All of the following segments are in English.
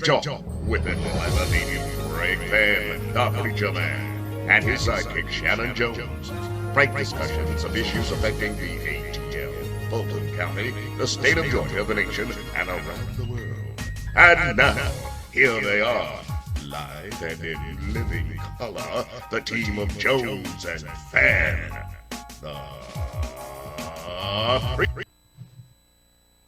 Straight Talk with Atlanta native Greg Fann, the Preacher Man, and his sidekick Shanan Jones. Frank discussions of issues affecting the ATL, Fulton County, the state of Georgia, the nation, and around the world. And now, here they are, live and in living color, the team of Jones and Fann.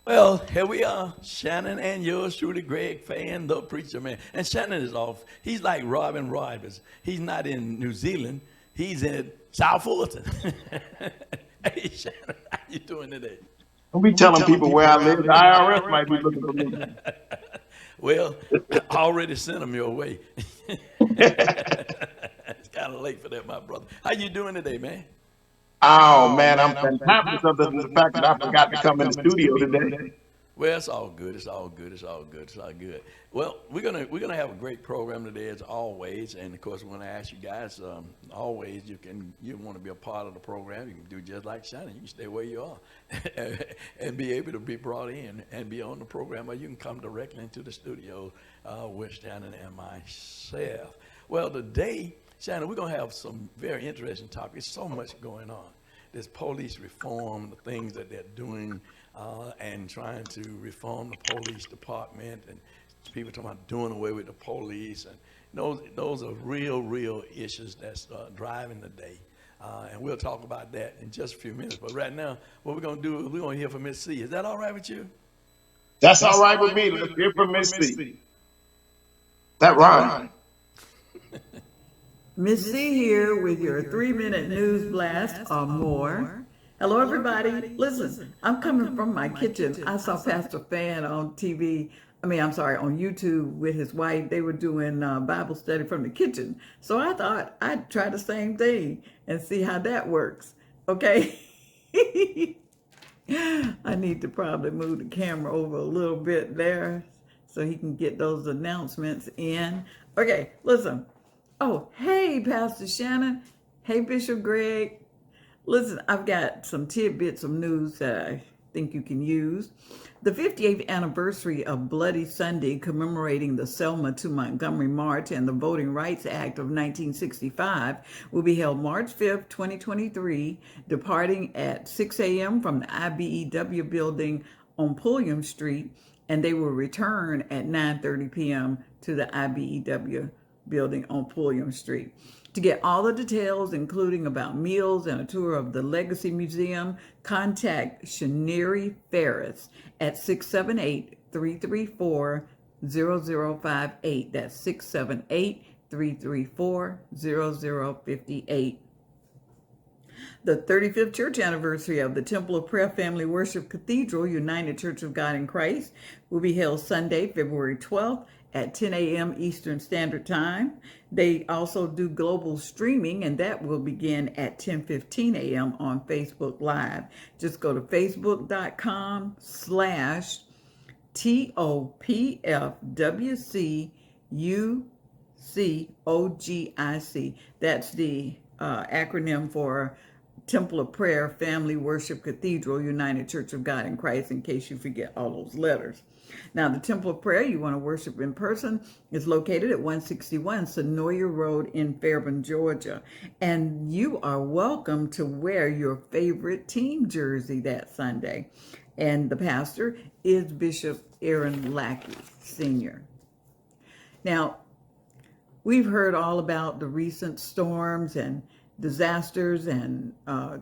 Well, here we are, Shanan and yours truly, Greg Fann, the Preacher Man. And Shanan is off. He's like Robin Rivers. He's not in New Zealand. He's in South Fulton. Hey, Shanan, how you doing today? Don't be telling people where I live. The IRS might be looking for me. Well, I already sent them your way. It's kind of late for that, my brother. How you doing today, man? Oh, man, I'm fantastic other than the fact that I forgot to come in the studio today. Well, it's all good. It's all good. It's all good. It's all good. Well, we're gonna have a great program today as always, and of course, we're gonna ask you guys. Always, you want to be a part of the program. You can do just like Shanan. You can stay where you are, and be able to be brought in and be on the program, or you can come directly into the studio with Shanan and myself. Well, today, Shanan, we're gonna have some very interesting topics. So much going on. There's police reform, the things that they're doing, and trying to reform the police department, and people talking about doing away with the police, and those are real issues that's driving the day. And we'll talk about that in just a few minutes. But right now, what we're gonna do is we're gonna hear from Miss C. Is that all right with you? That's all right with me. Let's hear from Miss C. That rhyme. Miss C here with your 3-minute news blast or more. Hello, everybody. Listen, I'm coming from my kitchen. I saw Pastor Fann on on YouTube with his wife. They were doing Bible study from the kitchen. So I thought I'd try the same thing and see how that works. Okay. I need to probably move the camera over a little bit there so he can get those announcements in. Okay, listen. Oh, hey, Pastor Shanan. Hey, Bishop Greg. Listen, I've got some tidbits of news that I think you can use. The 58th anniversary of Bloody Sunday, commemorating the Selma to Montgomery March and the Voting Rights Act of 1965, will be held March 5th, 2023, departing at 6 a.m. from the IBEW building on Pulliam Street, and they will return at 9:30 p.m. to the IBEW building on Pulliam Street. To get all the details, including about meals and a tour of the Legacy Museum, contact Shaneri Ferris at 678-334-0058. That's 678-334-0058. The 35th church anniversary of the Temple of Prayer Family Worship Cathedral United Church of God in Christ will be held Sunday, February 12th at 10 a.m. Eastern Standard Time. They also do global streaming, and that will begin at 10:15 a.m. on Facebook Live. Just go to facebook.com/TOPFWCUCOGIC. That's the acronym for Temple of Prayer Family Worship Cathedral United Church of God in Christ, in case you forget all those letters. Now, the Temple of Prayer you want to worship in person is located at 161 Sonoya Road in Fairburn, Georgia. And you are welcome to wear your favorite team jersey that Sunday. And the pastor is Bishop Aaron Lackey, Sr. Now, we've heard all about the recent storms and disasters and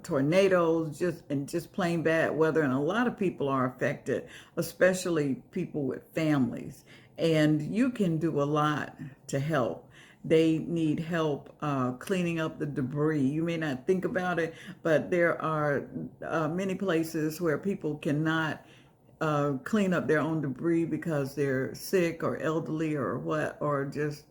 tornadoes, just plain bad weather, and a lot of people are affected, especially people with families. And you can do a lot to help. They need help cleaning up the debris. You may not think about it, but there are many places where people cannot clean up their own debris because they're sick or elderly or what, or just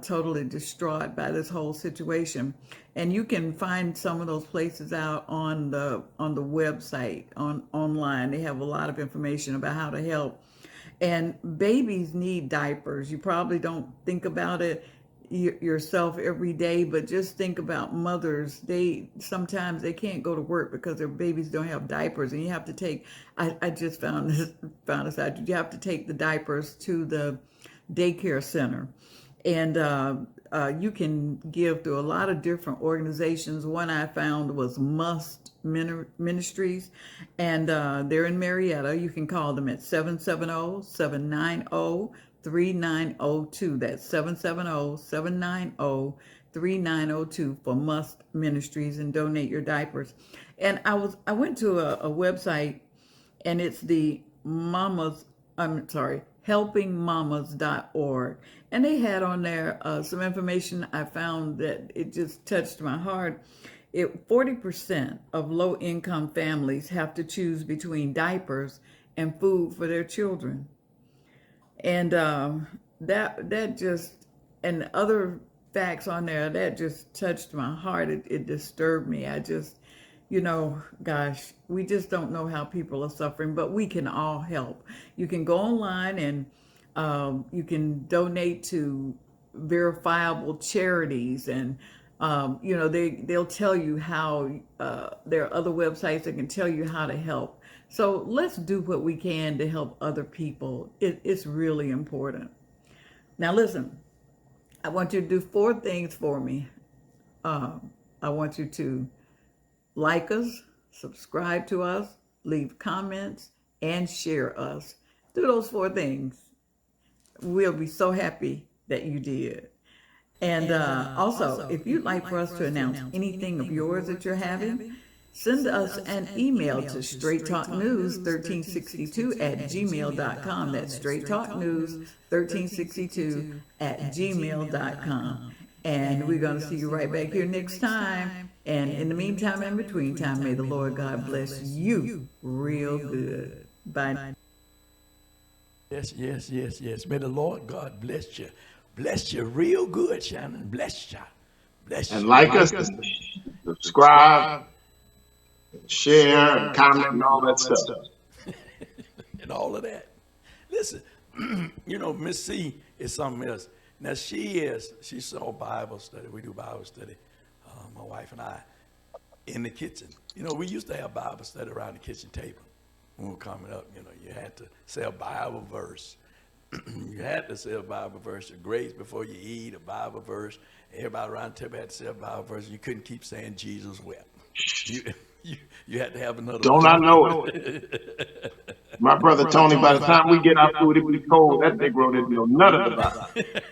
totally distraught by this whole situation. And you can find some of those places out on the website, online. They have a lot of information about how to help. And babies need diapers. You probably don't think about it. yourself every day, but just think about mothers. They sometimes they can't go to work because their babies don't have diapers, and you have to take. I just found this out. You have to take the diapers to the daycare center, and you can give through a lot of different organizations. One I found was Must Ministries, and they're in Marietta. You can call them at 770-790-3902. That's 770-790-3902 for Must Ministries, and donate your diapers. And I went to a website, and it's the helpingmamas.org, and they had on there some information I found that it just touched my heart. 40% of low-income families have to choose between diapers and food for their children, and that just, and other facts on there that just touched my heart. It disturbed me. I just, gosh, we just don't know how people are suffering, but we can all help. You can go online, and you can donate to verifiable charities, and they'll tell you how. There are other websites that can tell you how to help. So let's do what we can to help other people. It's really important. Now listen, I want you to do 4 things for me. I want you to like us, subscribe to us, leave comments, and share us. Do those 4 things. We'll be so happy that you did. And also, if you'd like for us to announce anything of yours that you're having, send us an email to straighttalknews1362@gmail.com. That's straighttalknews1362@gmail.com. And we're going to see you right back here next time. And in the meantime and between time, may the Lord God bless you real good. Bye. Yes, yes, yes, yes. May the Lord God bless you. Bless you real good, Shanan. Bless you. Bless you. And like us, subscribe, share, and comment, and all that stuff. And all of that. Listen, Miss C is something else. Now, she saw Bible study. We do Bible study, my wife and I, in the kitchen. We used to have Bible study around the kitchen table when we were coming up. You had to say a Bible verse. You had to say a Bible verse, a grace before you eat, a Bible verse. Everybody around the table had to say a Bible verse. You couldn't keep saying Jesus wept. You had to have another. Don't I know it? My brother Tony, by the time we get our food, it be cold. That Negro didn't know none of about it.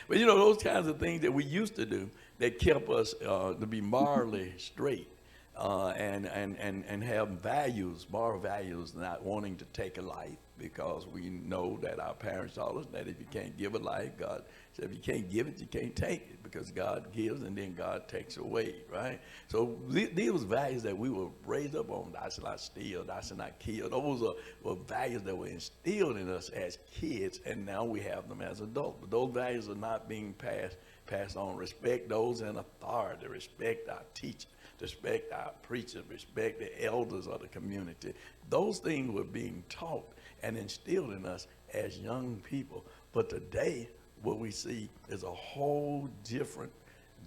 But those kinds of things that we used to do that kept us to be morally straight. And have values, moral values, not wanting to take a life, because we know that our parents taught us that if you can't give a life, God said if you can't give it, you can't take it, because God gives and then God takes away, right? So these were values that we were raised up on. Thou shalt not steal, thou shalt not kill. Those were values that were instilled in us as kids, and now we have them as adults. But those values are not being passed on. Respect those in authority, respect our teachers, respect our preachers, respect the elders of the community. Those things were being taught and instilled in us as young people. But today, what we see is a whole different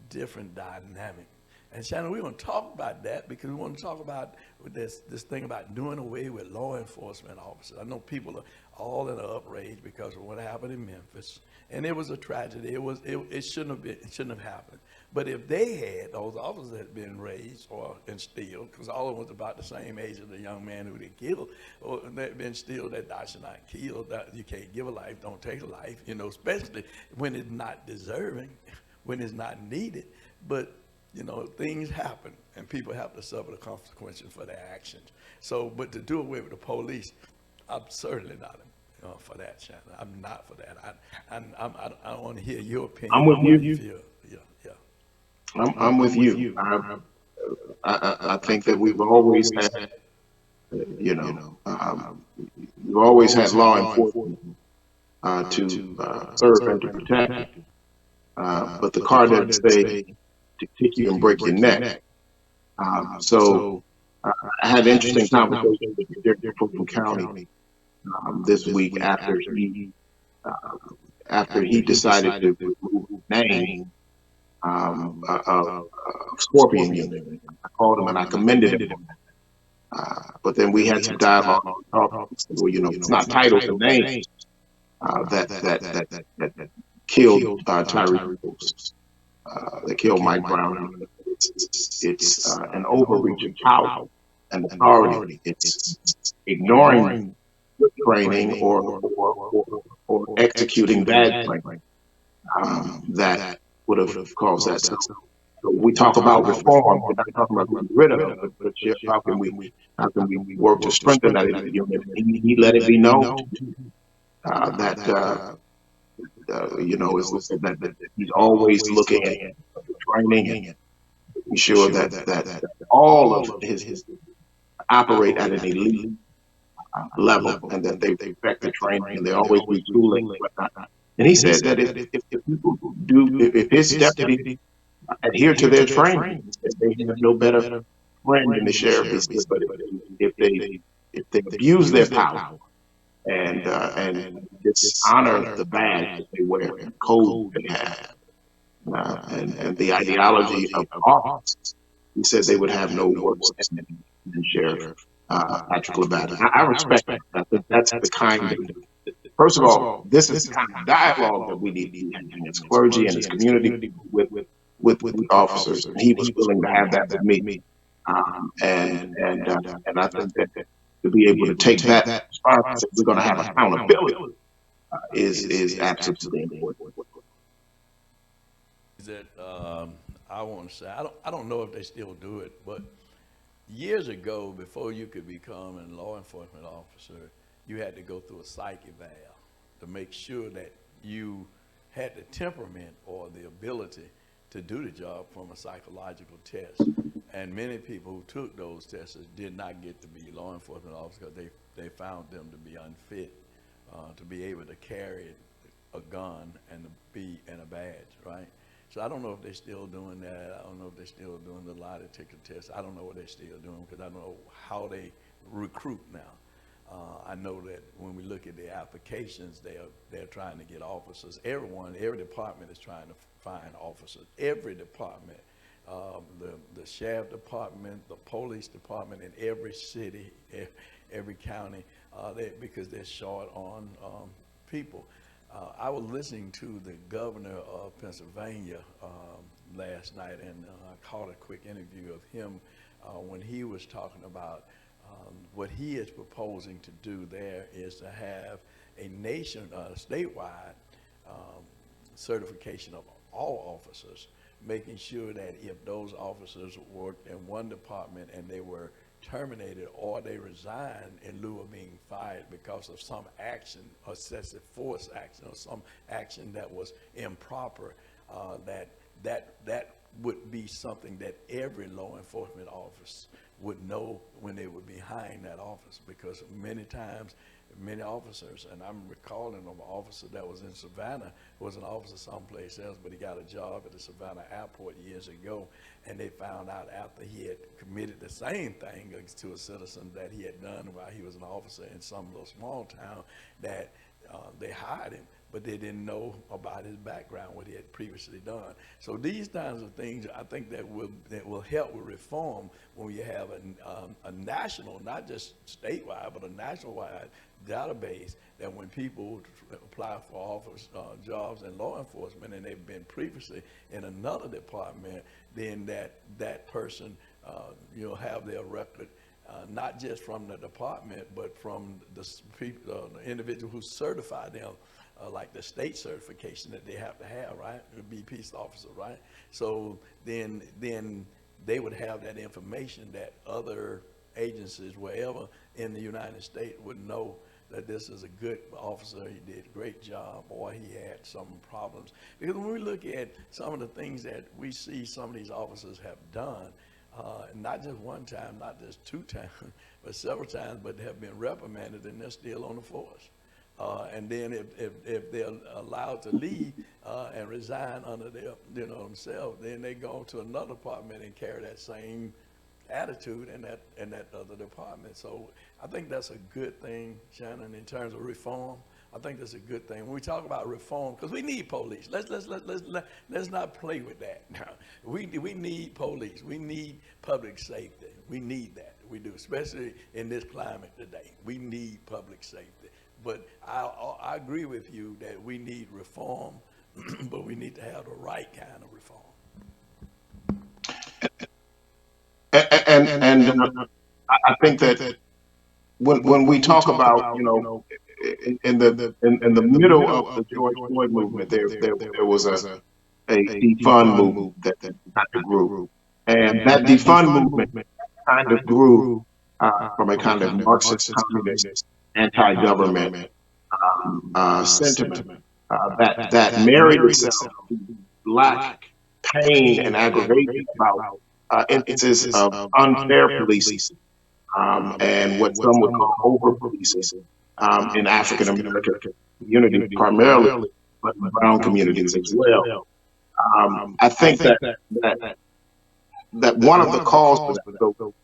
dynamic. And Shannon, we're going to talk about that, because we want to talk about this thing about doing away with law enforcement officers. I know people are all in an outrage because of what happened in Memphis, and it was a tragedy. It shouldn't have happened. But if those officers had been raised or instilled, because all of them was about the same age as the young man who they killed, or they'd been instilled that thou shalt not kill, that you can't give a life, don't take a life, especially when it's not deserving, when it's not needed. But, things happen, and people have to suffer the consequences for their actions. So, but to do away with the police, I'm certainly not for that, Shannon. I'm not for that. I want to hear your opinion. I'm with you. Yeah. I'm with you. I think that we've always had, we've always had law enforcement to serve and to protect. But the car doesn't say to kick you and break your neck. So I had an interesting conversation with the Fulton County this week after he after he decided to remove the name of Scorpion Unit. I called him and I commended him. But then we had some dialogue. Well, it's not titles and names that killed Tyree Brooks, that killed Mike Brown. It's an overreach of power and authority. It's ignoring good training or executing bad training that would have caused that. So we talk about reform. We're not talking about getting rid of, but how can we work to strengthen that unit? He let it be known that that he's always looking at training and making sure that all of his operate at an elite level and that they respect the training and they always retooling and whatnot. And he said that if people if his deputies adhere to their training, that they have no better friend than the sheriff. He said, but if they if they abuse their power and dishonor the badge that they wear, the code they have, and the ideology of office, he said they would have no worse enemy than Sheriff Patrick LaBatte. I respect that. I think that's the kind of, first of all, this is the kind of dialogue that we need to be having as clergy and as community with officers. And he was willing to have that with me. And I think that to be able to take that response, we're going to have accountability, is absolutely important. That I want to say, I don't know if they still do it, but years ago, before you could become a law enforcement officer, you had to go through a psych eval to make sure that you had the temperament or the ability to do the job from a psychological test. And many people who took those tests did not get to be law enforcement officers because they found them to be unfit to be able to carry a gun and a badge, right? So I don't know if they're still doing that. I don't know if they're still doing the lie detector test. I don't know what they're still doing because I don't know how they recruit now. I know that when we look at the applications, they're trying to get officers. Every department is trying to find officers. Every department, the sheriff department, the police department in every city, every county, because they're short on people. I was listening to the governor of Pennsylvania last night, and I caught a quick interview of him when he was talking about what he is proposing to do there is to have a statewide certification of all officers, making sure that if those officers worked in one department and they were terminated or they resigned in lieu of being fired because of some action, excessive force action, or some action that was improper, that would be something that every law enforcement office would know when they were behind that office, because many times many officers, and I'm recalling of an officer that was in Savannah, was an officer someplace else, but he got a job at the Savannah airport years ago, and they found out after he had committed the same thing to a citizen that he had done while he was an officer in some little small town, that they hired him, but they didn't know about his background, what he had previously done. So these kinds of things, I think that will help with reform when you have a national, not just statewide, but a national-wide database that when people apply for office jobs in law enforcement and they've been previously in another department, then that person have their record not just from the department, but from the individual who certified them, like the state certification that they have to have, right? To be peace officer, right? So then they would have that information that other agencies, wherever in the United States, would know that this is a good officer, he did a great job, or he had some problems. Because when we look at some of the things that we see some of these officers have done, not just one time, not just two times, but several times, but have been reprimanded, and they're still on the force. And then if they're allowed to leave and resign under their, themselves, then they go to another department and carry that same attitude in that other department. So I think that's a good thing, Shanan, in terms of reform. I think that's a good thing. When we talk about reform, because we need police. Let's not play with that. Now, we need police. We need public safety. We need that. We do, especially in this climate today. We need public safety. But I agree with you that we need reform, but we need to have the right kind of reform. I think that when we talk about, in the middle of the George Floyd movement, there was a defund movement that kind of grew, and that defund movement kind of grew from a kind of Marxist, communist, anti-government sentiment that married itself to black pain and aggravation about instances of unfair policing and what some would call over policing in African American communities primarily, but in brown communities as well. I think that that one of the calls for that, so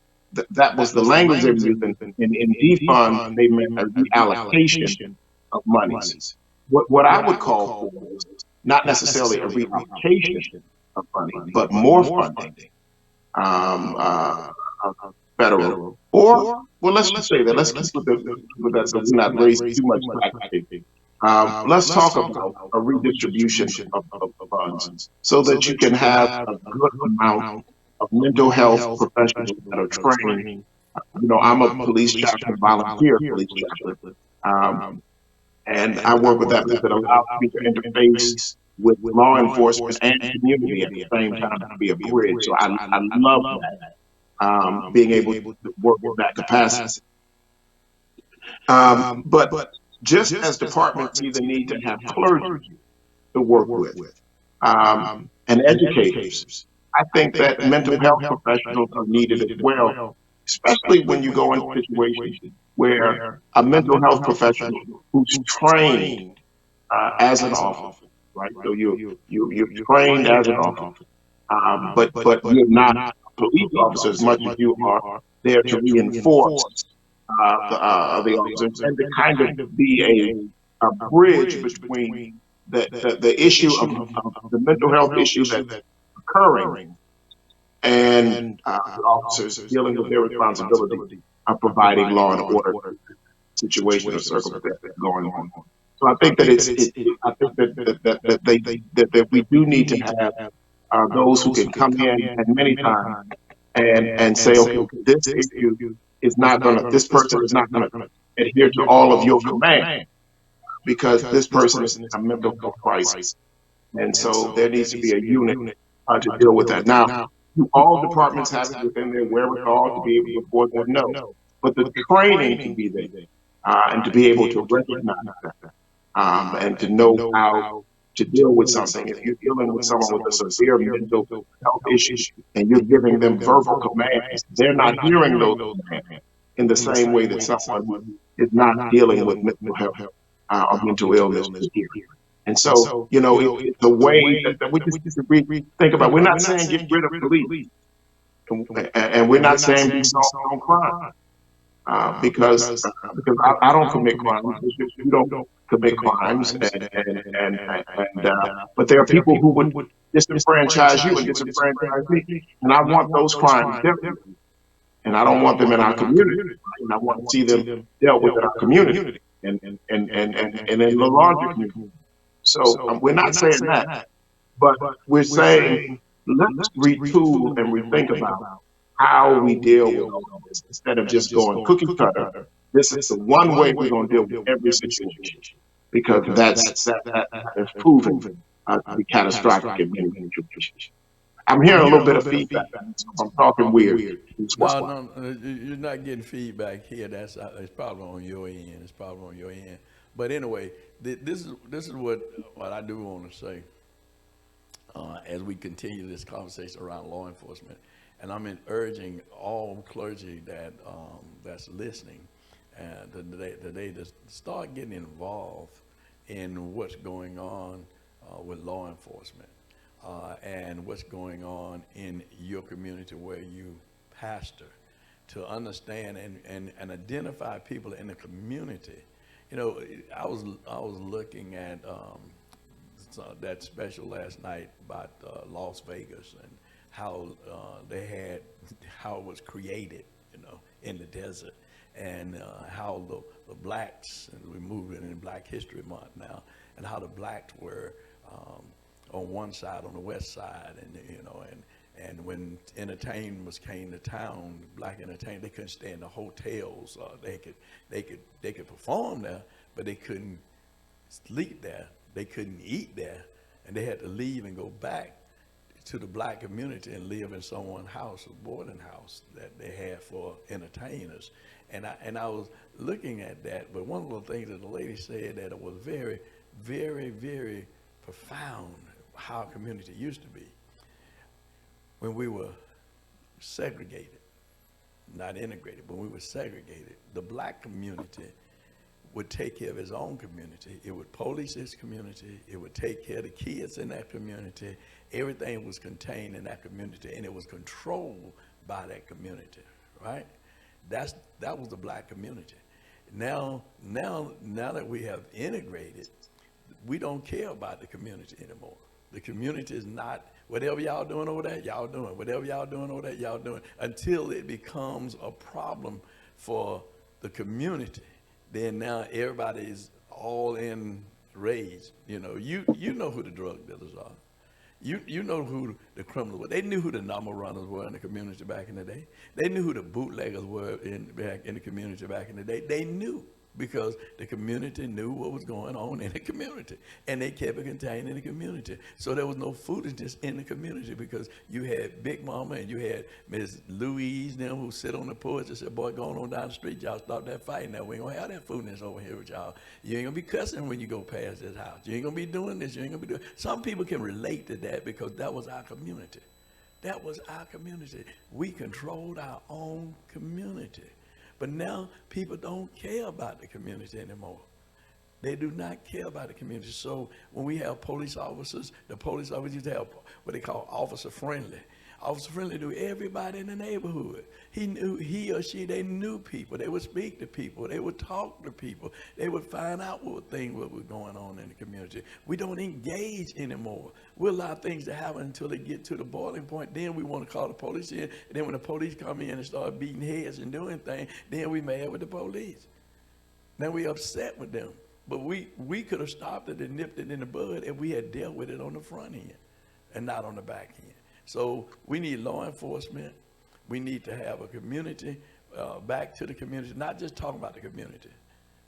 that was the language they were using. In defund, they meant a reallocation of monies. What I would call for is not necessarily a reallocation of money, but more funding, federal, or well, let's just say that. Let's keep with that so we're not raising too much black tape. Let's talk about a redistribution of funds so that you can have a good amount of mental health professionals that are trained. I'm a police chaplain, volunteer police chaplain, and I work with that that allows me to interface with law enforcement and community at the same time to be a bridge. So I love that, being able to work in that capacity. But just as departments either need to have clergy to work with and educators, I think that mental health professionals are needed as well, especially when you go into situations where a mental health professional who's trained as an officer, right? So you're trained as an officer, but you're not a police officer as much as you are there to reinforce the officers and to kind of be a bridge between the issue of the mental health issue that's occurring and the officers dealing with their responsibility of providing law and order situation or circumstance that's going on. So I think that I think that we do need to have those who can come in at many times and say, okay, this issue is not going to, this person is not going to adhere to all of your command because this person is in a mental health crisis. And so there needs to be a unit to deal with that. Now, do all departments have it within their wherewithal to be able to afford that? No. But the training to be there and to be able to recognize that and to know how to deal with something. If you're dealing with someone with a severe mental health issue and you're giving them verbal commands, they're not hearing those commands in the same way that someone who is not dealing with mental health or mental illness would hear. And so, it's a way that we just need to think about. We're not saying get rid of police, and we're not saying be soft on crime, because I don't commit crimes. You don't commit crimes, but there are people who would disenfranchise you and disenfranchise me, and I want those crimes dealt with, and I don't want them in our community, and I want to see them dealt with in our community and in the larger community. So we're not saying that, but we're saying let's retool and rethink about how we deal with all of this instead of just going cookie cutter. This is the one way we're going to deal with every situation because that is proven to be catastrophic in many situations. I'm hearing a little bit of feedback. So I'm talking weird. No, you're not getting feedback here. It's probably on your end. It's probably on your end. But anyway, this is what I do want to say as we continue this conversation around law enforcement, and I'm urging all clergy that's listening today to start getting involved in what's going on with law enforcement and what's going on in your community where you pastor, to understand and identify people in the community You know, I was looking at that special last night about Las Vegas and how they had how it was created, you know, in the desert, and how the blacks, and we moved it in Black History Month now, and how the blacks were on one side, on the west side, and you know, and when entertainers came to town, black entertainers, they couldn't stay in the hotels. They could perform there, but they couldn't sleep there. They couldn't eat there, and they had to leave and go back to the black community and live in someone's house, a boarding house that they had for entertainers. And I was looking at that, but one of the things that the lady said that it was very, very, very profound how our community used to be when we were segregated, not integrated, but we were segregated. The black community would take care of his own community. It would police his community. It would take care of the kids in that community. Everything was contained in that community, and it was controlled by that community, right? That was the black community. Now that we have integrated, we don't care about the community anymore. The community is not, whatever y'all doing over there, y'all doing. Whatever y'all doing over there, y'all doing. Until it becomes a problem for the community, then now everybody is all in rage. You know, you know who the drug dealers are. You know who the criminals were. They knew who the number runners were in the community back in the day. They knew who the bootleggers were back in the community back in the day. They knew, because the community knew what was going on in the community, and they kept it contained in the community. So there was no foolishness in the community, because you had Big Mama and you had Miss Louise, them who sit on the porch and said, "Boy, going on down the street, y'all stop that fighting. Now we ain't gonna have that foolishness over here with y'all. You ain't gonna be cussing when you go past this house. You ain't gonna be doing this. You ain't gonna be doing." Some people can relate to that because that was our community. That was our community. We controlled our own community. But now people don't care about the community anymore. They do not care about the community. So when we have police officers, the police officers used to have what they call officer friendly. Officer friendly knew everybody in the neighborhood. He or she, they knew people. They would speak to people. They would talk to people. They would find out what was going on in the community. We don't engage anymore. We allow things to happen until they get to the boiling point. Then we want to call the police in. And then when the police come in and start beating heads and doing things, then we mad with the police. Then we upset with them. But we could have stopped it and nipped it in the bud if we had dealt with it on the front end and not on the back end. So we need law enforcement. We need to have a community, back to the community, not just talking about the community,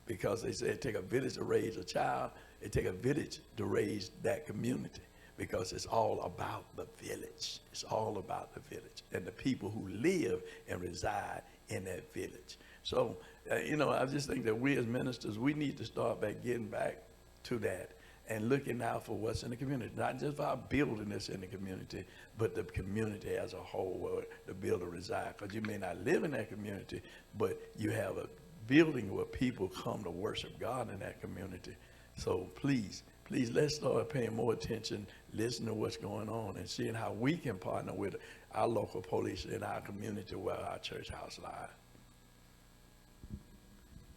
because they say it take a village to raise a child. It take a village to raise that community, because it's all about the village. It's all about the village and the people who live and reside in that village. So, I just think that we as ministers, we need to start getting back to that and looking out for what's in the community, not just for our building that's in the community, but the community as a whole where the builder resides. Because you may not live in that community, but you have a building where people come to worship God in that community. So please, let's start paying more attention, listen to what's going on, and seeing how we can partner with our local police in our community where our church house lies.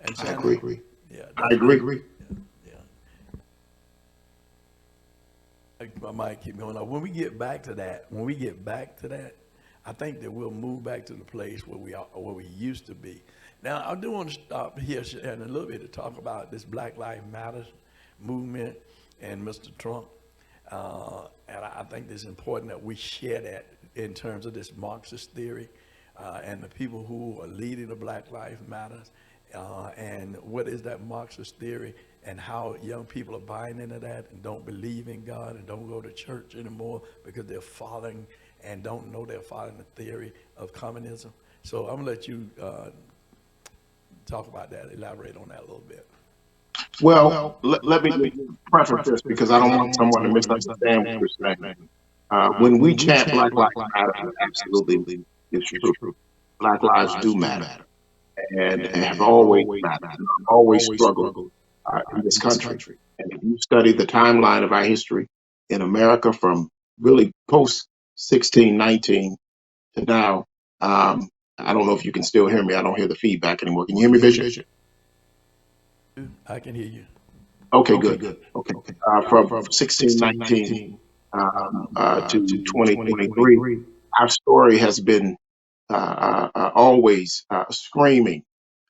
And I agree. Yeah, I agree. I might keep going on. When we get back to that, I think that we'll move back to the place where we used to be. Now, I do want to stop here and a little bit to talk about this Black Lives Matter movement and Mr. Trump. And I think it's important that we share that in terms of this Marxist theory and the people who are leading the Black Lives Matter. And what is that Marxist theory, and how young people are buying into that and don't believe in God and don't go to church anymore because they're following and don't know they're following the theory of communism. So I'm going to let you talk about that, elaborate on that a little bit. Well, let me preface this, because I don't want someone to misunderstand what you're saying. When we chant Black Lives Matter, absolutely it's true. Black lives do matter, and have always mattered, always struggled in this country. And if you study the timeline of our history in America from really post 1619 to now, I don't know if you can still hear me. I don't hear the feedback anymore. Can you hear me, Bishop? I can hear you. Okay, good. Okay. From 1619 to 2023, our story has been always screaming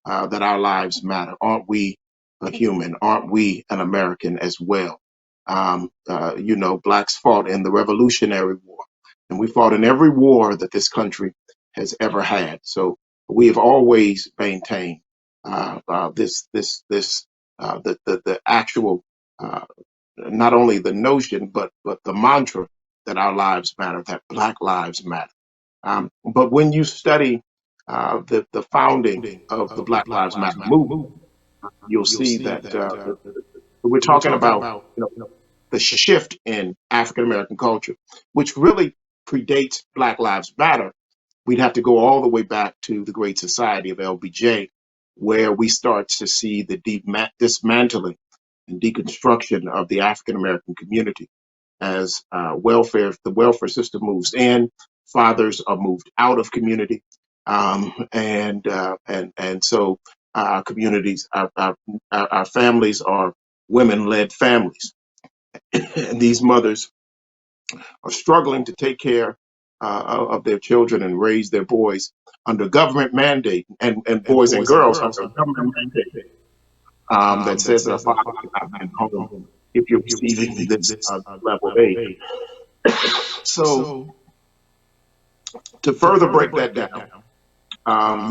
that our lives matter. Aren't we a human? Aren't we an American as well? Blacks fought in the Revolutionary War, and we fought in every war that this country has ever had. So we have always maintained the actual, uh, not only the notion, but the mantra that our lives matter, that Black lives matter. But when you study the founding of the Black Lives Matter movement, you'll see that we're talking about, you know, the shift in African American culture, which really predates Black Lives Matter. We'd have to go all the way back to the Great Society of LBJ, where we start to see the dismantling and deconstruction of the African American community as the welfare system moves in, fathers are moved out of community, and so our communities, our families are women-led families, and these mothers are struggling to take care of their children and raise their boys under government mandate, and boys and girls under government mandate that says that a father cannot be in the home if you're receiving this level of aid. So to further break that down,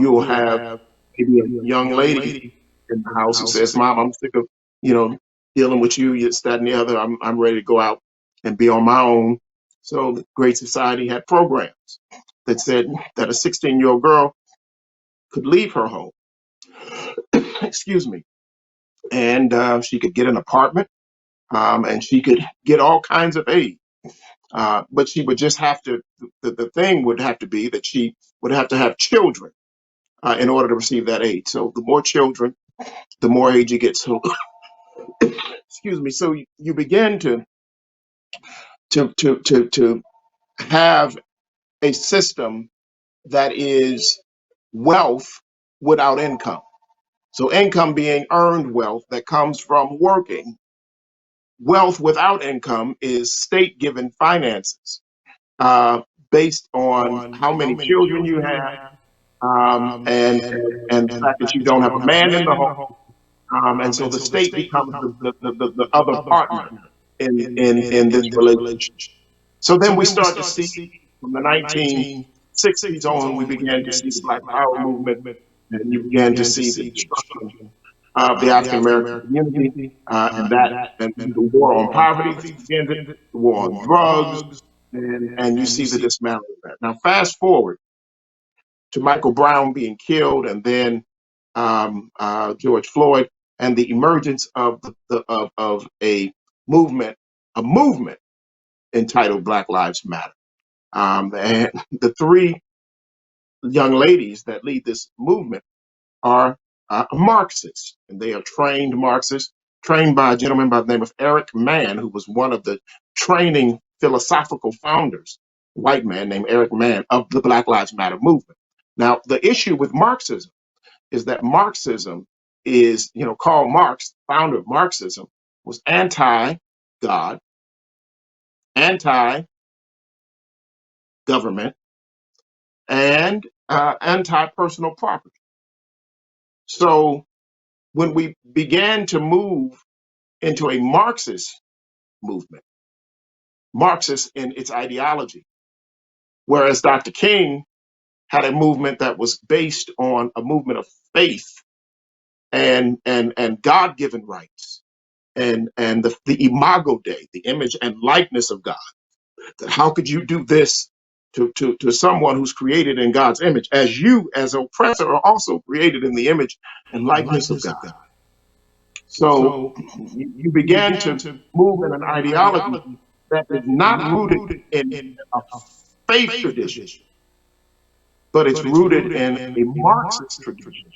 you'll have maybe a young lady in the house who says, "Mom, I'm sick of you know dealing with you, this, that, and the other. I'm ready to go out and be on my own." So the Great Society had programs that said that a 16-year-old girl could leave her home, excuse me, and she could get an apartment, and she could get all kinds of aid. But she would just have to. The thing would have to be that she would have to have children in order to receive that aid. So the more children, the more aid you get. So excuse me. So you begin to have a system that is wealth without income. So income being earned wealth that comes from working. Wealth without income is state given finances based on how many children you have, and the fact that you don't have a man in the home. And so the state becomes the other partner in this relationship. So then we start to see from the 1960s on, we began to see the Black Power movement, and you began to see the destruction of the African American community, and the war on poverty that begins it, the war on drugs, and you see the dismantling of that. Now, fast forward to Michael Brown being killed, and then George Floyd, and the emergence of movement, a movement entitled Black Lives Matter. And the three young ladies that lead this movement are Marxists, and they are trained Marxists, trained by a gentleman by the name of Eric Mann, who was one of the training philosophical founders, a white man named Eric Mann, of the Black Lives Matter movement. Now, the issue with Marxism is that Marxism is, Karl Marx, founder of Marxism, was anti-God, anti-government, and anti-personal property. So when we began to move into a Marxist movement, Marxist in its ideology, whereas Dr. King had a movement that was based on a movement of faith and God-given rights and the imago Dei, the image and likeness of God. That how could you do this to someone who's created in God's image, as you, as oppressor, are also created in the image and likeness of God? So you began to move in an ideology that is not rooted in a faith tradition, but it's rooted in a Marxist tradition,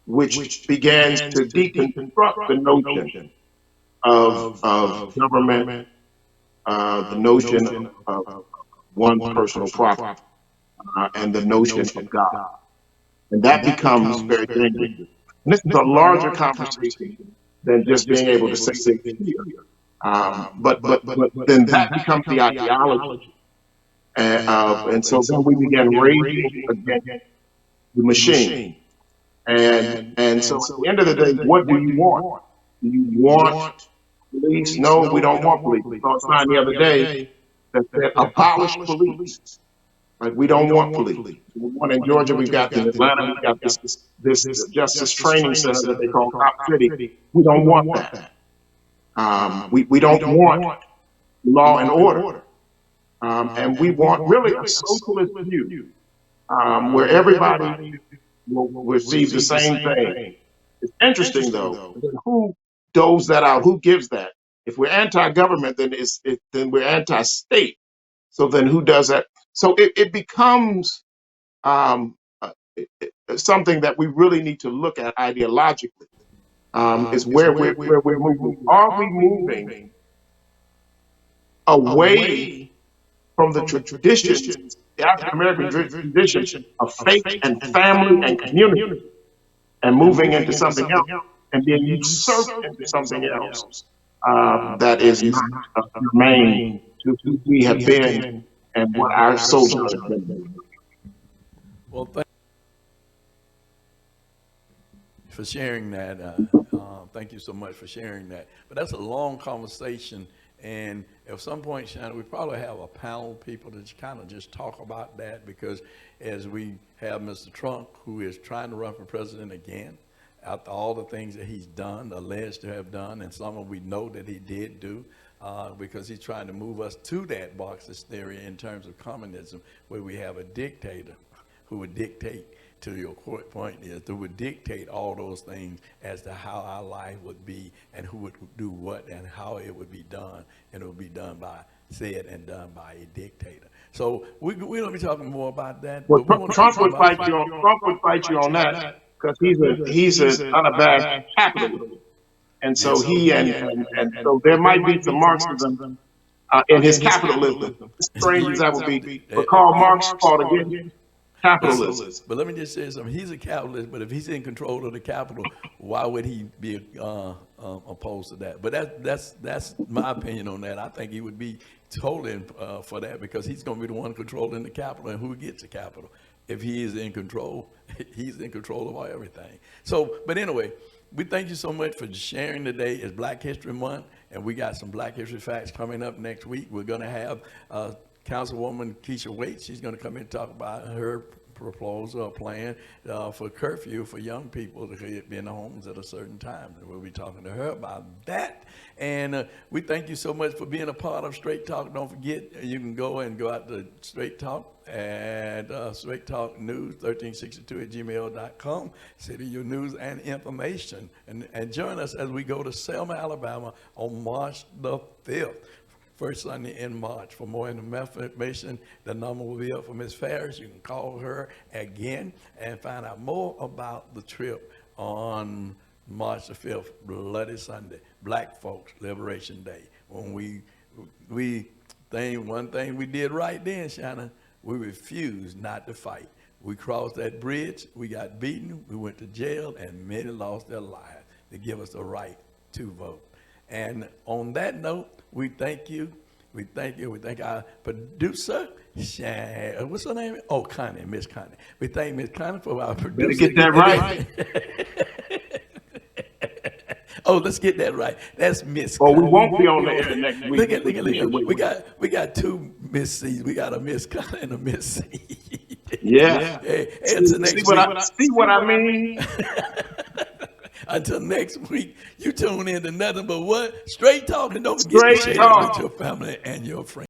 which begins to deconstruct the notion of government, the notion of one's personal property, and the notion of God. And that becomes very dangerous. And this is a larger conversation than just being able to say things here. But then that becomes the ideology. And so then we began raging against the machine. And so at the end of the day, what do you want? Do you want police? No, we don't want police. I saw a sign the other day that said abolish police. Like, we don't want police. We want in Georgia, we've got in Atlanta, we've got this Justice Training Center that they call Cop City. We don't want that. We don't want law and order. And we want really a socialist view where everybody will receive the same thing. It's interesting, though, who doles that out? Who gives that? If we're anti-government, then we're anti-state. So then who does that? So it becomes something that we really need to look at ideologically. Is where we're moving. Are we moving away from the traditions, the African American tradition of faith and family and community, and moving into something else, and being usurped into something else that is not germane to who we have been and what our soldiers have been doing? Well, thank you for sharing that. Thank you so much for sharing that. But that's a long conversation. And at some point, Shanan, we probably have a panel of people to kind of just talk about that, because as we have Mr. Trump, who is trying to run for president again, after all the things that he's done, alleged to have done, and some of we know that he did do, because he's trying to move us to that Marxist theory in terms of communism, where we have a dictator who would dictate, to your point is, who would dictate all those things as to how our life would be and who would do what and how it would be done. And it would be done by, said and done by a dictator. So we're going to be talking more about that. Well, Trump would fight you on that, because he's an unabashed capitalist. And so so there might be some Marxism in his capitalism. As strange as that would be. But Karl Marx fought against capitalism. But let me just say something. He's a capitalist, but if he's in control of the capital, why would he be opposed to that? But that's my opinion on that. I think he would be totally for that, because he's going to be the one controlling the capital, and who gets the capital. If he is in control, he's in control of everything. So, but anyway, we thank you so much for sharing today. It's Black History Month, and we got some Black History facts coming up next week. We're going to have Councilwoman Keisha Waite. She's going to come in and talk about her proposal or plan for curfew for young people to be in the homes at a certain time. And we'll be talking to her about that. And we thank you so much for being a part of Straight Talk. Don't forget, you can go out to Straight Talk at Straight Talk News 1362@gmail.com. Send your news and information. And join us as we go to Selma, Alabama on March the 5th. First Sunday in March. For more information, the number will be up for Ms. Ferris. You can call her again and find out more about the trip on March the 5th, Bloody Sunday, Black Folks Liberation Day. When one thing we did right then, Shanan, we refused not to fight. We crossed that bridge, we got beaten, we went to jail, and many lost their lives to give us the right to vote. And on that note, we thank you. We thank you. We thank our producer, Shanan. What's her name? Oh, Connie, Miss Connie. We thank Miss Connie for our producer. Better get that right. Oh, let's get that right. That's Miss. Well, we won't be on the air next week. Look at. We got two Miss C's. We got a Miss Connie and a Miss C. Yeah. Hey, see what I mean? Until next week, you tune in to nothing but what? Straight Talk, and don't forget to share it with your family and your friends.